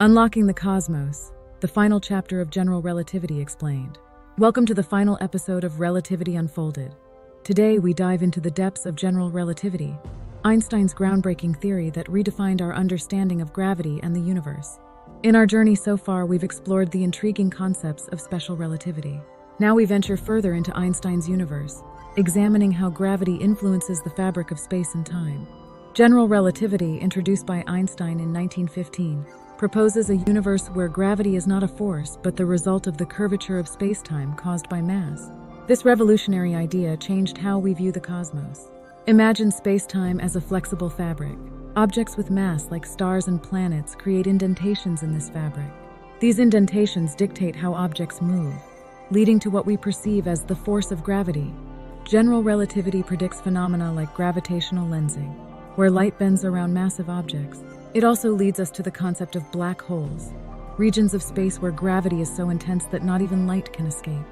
Unlocking the Cosmos, the final chapter of General Relativity explained. Welcome to the final episode of Relativity Unfolded. Today we dive into the depths of General Relativity, Einstein's groundbreaking theory that redefined our understanding of gravity and the universe. In our journey so far, we've explored the intriguing concepts of special relativity. Now we venture further into Einstein's universe, examining how gravity influences the fabric of space and time. General Relativity, introduced by Einstein in 1915, proposes a universe where gravity is not a force but the result of the curvature of space-time caused by mass. This revolutionary idea changed how we view the cosmos. Imagine space-time as a flexible fabric. Objects with mass like stars and planets create indentations in this fabric. These indentations dictate how objects move, leading to what we perceive as the force of gravity. General Relativity predicts phenomena like gravitational lensing, where light bends around massive objects. It also leads us to the concept of black holes, regions of space where gravity is so intense that not even light can escape.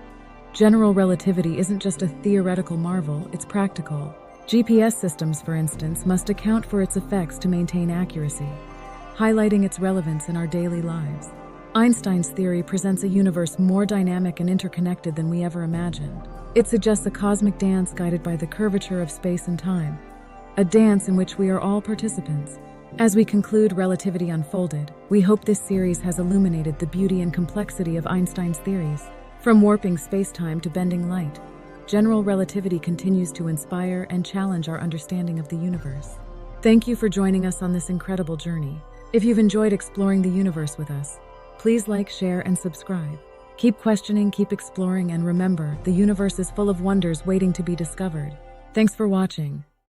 General relativity isn't just a theoretical marvel, it's practical. GPS systems, for instance, must account for its effects to maintain accuracy, highlighting its relevance in our daily lives. Einstein's theory presents a universe more dynamic and interconnected than we ever imagined. It suggests a cosmic dance guided by the curvature of space and time, a dance in which we are all participants. As we conclude Relativity Unfolded, we hope this series has illuminated the beauty and complexity of Einstein's theories. From warping space-time to bending light, General Relativity continues to inspire and challenge our understanding of the universe. Thank you for joining us on this incredible journey. If you've enjoyed exploring the universe with us, please like, share, and subscribe. Keep questioning, keep exploring, and remember, the universe is full of wonders waiting to be discovered. Thanks for watching.